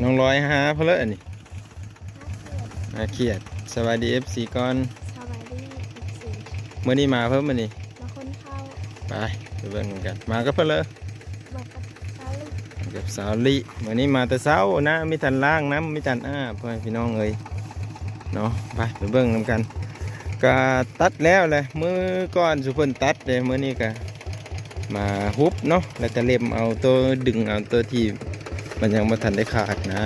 น้องร้อยหาเพลอนี่มาเขียดสวัสดีFCก่อนสวัสดี14เมื่อนี้มาเพิ่มมื้อนี้มาคนเข้าไปเบิ่งกันมาก็เพลอบอกกับสาวลูกกับสาวลิเมื่อนี้มาแต่เช้านะมีทันล่างน้ำมีทันพ่อพี่น้องเอ้ยเนาะไปเบิ่งนำกันก็ตัดแล้วเลยมือก่อนสุพนตัดเลยมื้อนี้ก็มาฮุบเนาะแล้วก็เล็มเอาตัวดึงเอาตัวที่มันยังไม่ทันได้ขาดนะ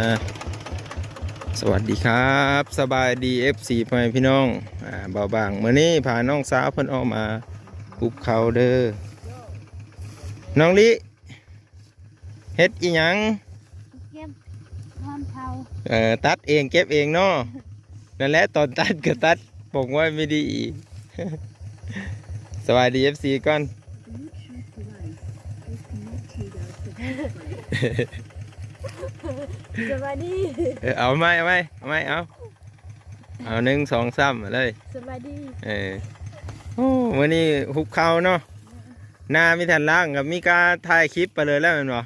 สวัสดีครับสบายดี FC พ่อพี่น้องเบาบางมื้อนี้พาน้องสาวเพิ่นออกมาฮุบเขาเด้อน้องลิเฮ็ดอีหยังเก็บพร้อมเผาตัดเองเก็บเองเนาะนั่นแหละตอนตัดก็ตัดบอกว่าไม่ดีอีก สวัสดี FC ก่อน สวัสดีเอาไหมเอา1 2 3เลยสวัสดีโอ้วันนี้หุบเขาเนาะหน้ามีทันล่างกับมีการถ่ายคลิปไปเลยแล้วมันบอก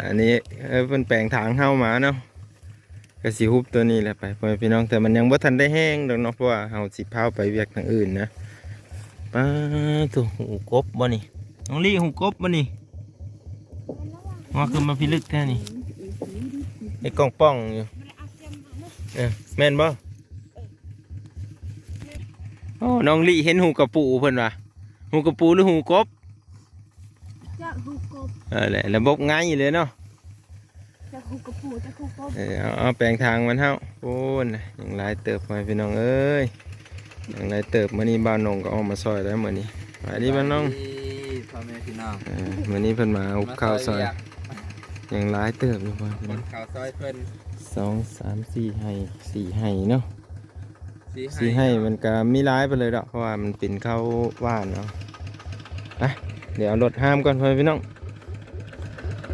อันนี้เป็นแปลงทางเข้ามาเนาะก็สิหุบตัวนี้แหละไปพ่อพี่น้องแต่มันยังบ่ทันได้แห้งดอกเนาะเพราะว่าเฮาสิพาไปเวียกทางอื่นนะป้าตัวหูกบบ่นี่น้องลี่หูกบบ่นี่ว่าคือมาพิลึกแท้นี่ไอ้กองป้องอยู่แม่นบ่โอ้น้องลี่เห็นหูกระปูเพิ่นว่ะหูกระปูหรือหูกบจะหูกบแหละระบบง่ายเลยเนาะจะหูกระปูจะหูกบเอาแปลงทางมันเท่าโอ้ยอย่างไรเติบไปพี่น้องเอ้ยอย่างไรเติบมื่อนี้บ้านนงก็ออกมาซอยแล้วมื่อนี้ไปดีบ้านน้องพ่อแม่พี่น้องมื่อนี้เพิ่นมาหุบข้าวซอยอย่างไรเติบอยู่บ้านคนข้าวซอยเพิ่น2 3 4ให้4ให้เนาะ4ให้มันก็มีร้ายไปเลยดอกเพราะว่ามันเป็นข้าวว่านเนาะเดี๋ยวรถห้ามก่อนพี่น้อง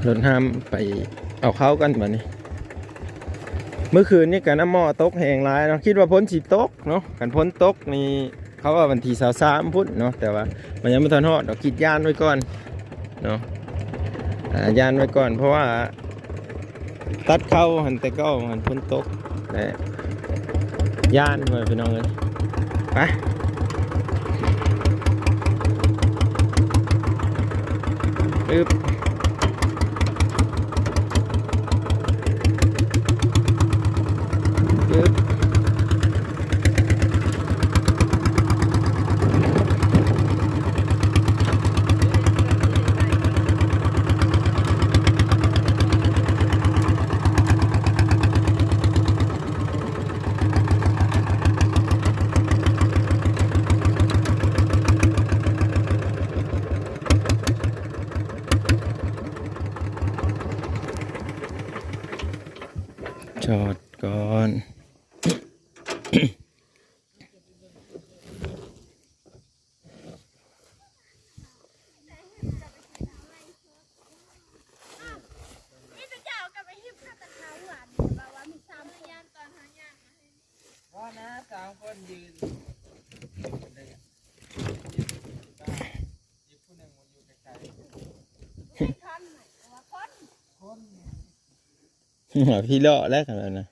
รถห้ามไปเอาเข้ากันแบบนี้เมื่อคืนนี่กันน้ำหม้อตกแห้งร้ายเนาะคิดว่าพ้นสีตกเนาะกันพ้นตกนี่เขาว่าวันที่23พุ่นเนาะแต่ว่ามันยังไม่ทันฮอดเราคิดย่านไว้ก่อนเนาะย่านไว้ก่อนเพราะว่าตัดเข้าหันแต่ก็หันพ้นตกแต่ย่านไปพี่น้องเลยไปปึ๊บจอดก่อนว่านะ3 คนยืนผู้หนึ่งมันอยู่ไกลพี่เลาะแล้วกันแล้วนะ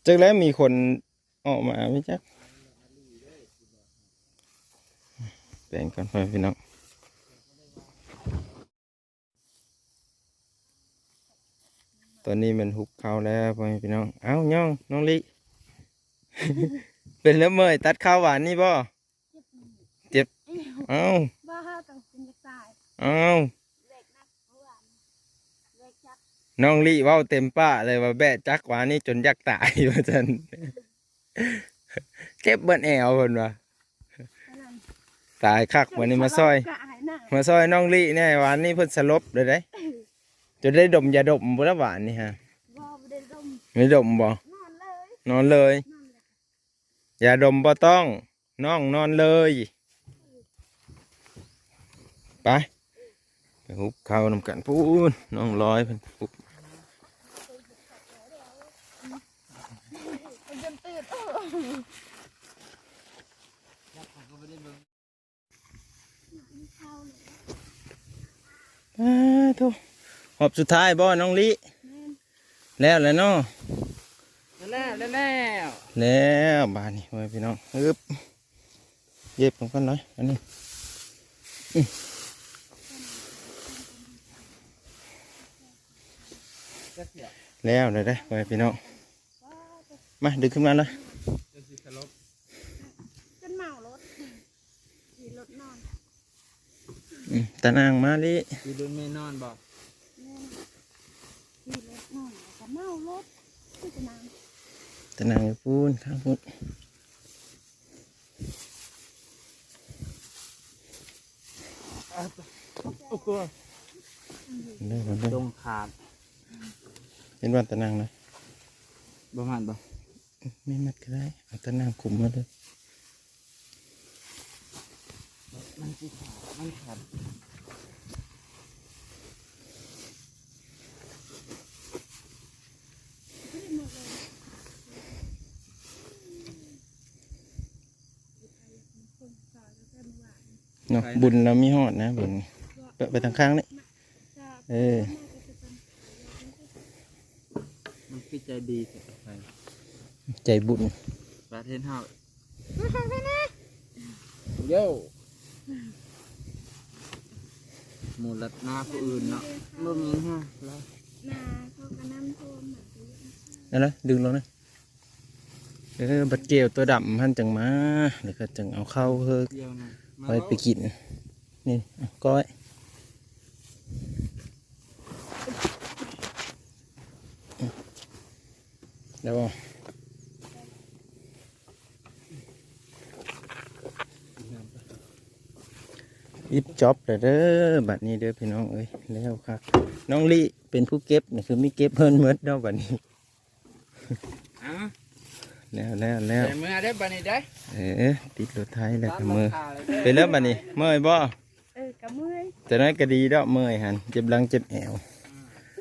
จักแล้วมีคนออกมาไม่จักแบ่งกันไปพี่น้องตอนนี้มันหุบเขาแล้วพี่น้องเอ้าย่องน้องลิ เป็นแล้วเมื่อยตัดข้าวหวานนี่บ่เจ็บเอ้าบ้าต้องเป็นจะตายเอ้าน้องลิเว้าเต็มป้าเลยว่าแบะจักหวานนี่จนยักตายว่าจันเจ็บเบิ้ลแอวคนว่ะตายคักวันนี้มาซอยน้องลิเนี่ยหวานนี่เพิ่นสลบเลยได้จะได้ดมยาดมบ่ละหวานนี่ฮะไม่ดมบ่นอนเลยอย่าดมบ่ต้องน้องนอนเลยไปหุบเข้านำกันพูนน้องร้อยเพิ่นหุบ ยักษ์ก็ไม่ได้เบิ่ง เข้าเลย ทุกหอบสุดท้ายบ่น้องลิแล้วเนาะ แล้ว แล้วบานนี่ไว้พี่น้องฮึบเย็บกันหน่อยอันนี้แล้วเลยได้ไว้พี่น้องมาดึงขึ้นมาเลย จะสิสลบ จนเมารถขี่รถนอน ตะนางมาลิ คือโดนไม่นอนบอก ขี่รถนอนแล้วก็เมารถที่จะนาน ตะนางอยู่พูนข้างพูนโอ้โห เด้อเด้อ ตรงขาด เห็นว่าตะนางนะ ประมาณบ่ ไม่มัดก็ได้เอาตะนางคุมมาเลย มันสิขาดมันขาด เนาะบุญเรามีหอดนะบุญไปทางข้างนี่เออ มันคือใจดีแต่ไป ใจบุญ ประเทศเฮาโย่หมูลัดหน้าผู้อื่นเนาะบ่มีฮะแล้ว นาเขาก็น้ำท่วมหนักเลย นั่นนะดึงลงนะบัดเกลียวตัวดำท่านจังมาเดี๋ยวก็จังเอาเข้าเฮ้ เดียวนะมา ไปกินนี่ก้อยแล้วยิบจ็อบเลยเด้อบัดนี้เด้อพี่น้องเอ้ยแล้วครับน้องลี่เป็นผู้เก็บนี่คือมีเก็บเพิ่นเมิดเนาะบัดนี้ อ่ะ แล้ว แต่เมื่อได้บัดนี้ได้ ติดรถไทยแล้วกับมือ ตามราคาเลย ไปแล้วบัดนี้เมื่อยบ่ กระเมื่อย แต่นั้นก็ดีดอกเมื่อยหันเจ็บหลังเจ็บแอว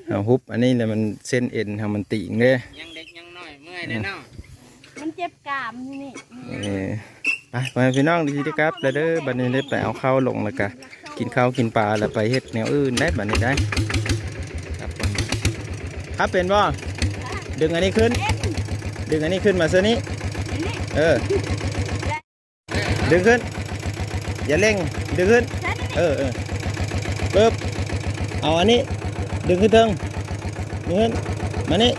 เอาฮุบอันนี้แหละมันเส้นเอ็นทำมันติ่งเด้ ยังเด็กยังน้อยเมื่อยเลยเนาะ มันเจ็บกรามนี่ ไปพี่น้องดีครับแล้วเด้อบัดนี้ได้ไปเอาข้าวลงแล้วก็กินข้าวกินปลาแล้วไปเฮ็ดแนวอื่นได้บัดนี้ได้ครับผมครับเป็นบ่ดึงอันนี้ขึ้น ดึงอันนี้ขึ้นมาซะนี้ดึงขึ้นอย่าเร่งดึงขึ้นปึ๊บเอาอันนี้ดึงขึ้นเทิงดึงขึ้นมานี่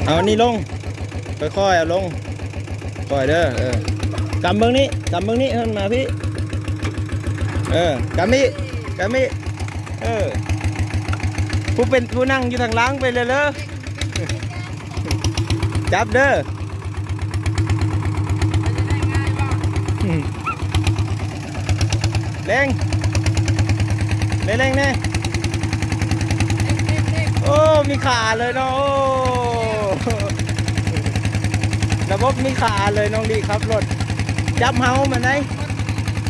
เอาอันนี้ลงค่อยๆเอาลงค่อยเด้อกำเบื้องนี้ขึ้นมาพี่กำนี้ผู้นั่งอยู่ทางหล้างไปเลยจับเด้อเร่งแน่โอ้มีขาเลยเนาะระบบมีขาเลยน้องดีครับรถจับเฮามาได้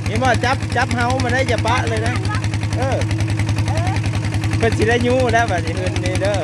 นี่บ่จับเฮามาได้อย่าปะเลยนะเป็นสิได้ยูแล้วแบบนี้นี่เด้อ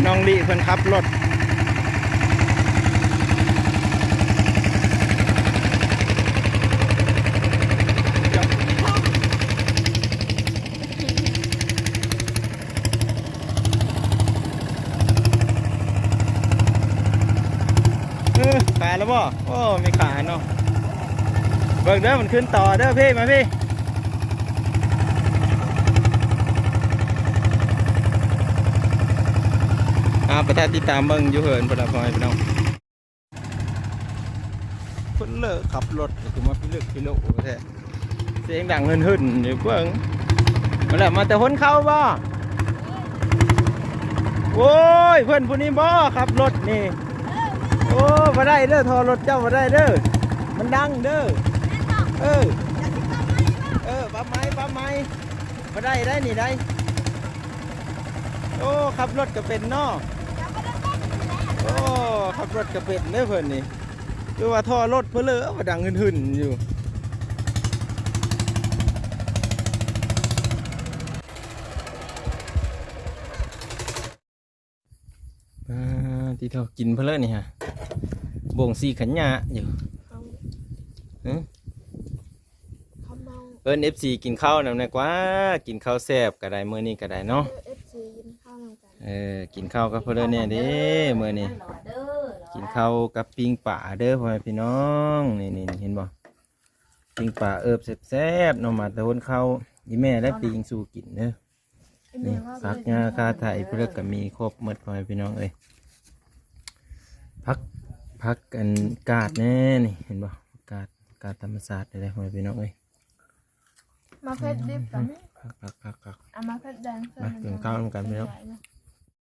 น้องลีเพิ่นขับรถขาแล้วบ่โอ้มีขาเนาะเบิ่งเด้อมันขึ้นต่อเด้อพี่มาพี่ประธานติดตามเบิ่งอยู่เหินพลังพอยพี่น้องเพิ่นเลิกขับรถคือมาพิลึกพิโลแท้เสียงดังหึ่นๆอยู่เบิ่งมาแล้วมาแต่คนเข้าบ่ โอ้ยเพื่อนผู้นี้บ่ขับรถนี่โอ้มาได้เด้อทอรถเจ้ามาได้เด้อมันดังเด้อเออปั๊มไม้มาได้นี่ได้โอ้ขับรถก็เป็นเนาะโอ้ขับรถก็เป็นเด้อเพื่อนนี่คือว่าทอรถเพื่อเลยมาดังหึ่นๆอยู่ที่เขากินเพลินนี่ฮะบ่งสีขันหยาอยู่เอิ้น FC กินข้าวนำหน่อยกว่ากินข้าวแซ่บก็ได้มื้อนี้ก็ได้เนาะกินข้าวกับเพลินเนี่ยเด้มื้อนี้กินข้าวกับปิ้งป่าเด้อพ่อแม่พี่น้องนี่เห็นบ่ปิ้งป่าแซ่บๆเนาะมาแต่วนข้าวอีแม่ได้ปิ้งสู่กินเด้อนี่ผักงาคาไทยเพิ่นก็มีครบหมดพ่อแม่พี่น้องเอ้ยพักกันกาดแน่นี่เห็นบ่กาดธรรมศาสตร์ได้พ่อแม่พี่น้องเอ้ยมาเผ็ดดิบกันพักเอามาเผ็ดแดงมากินข้าวกันพี่น้อง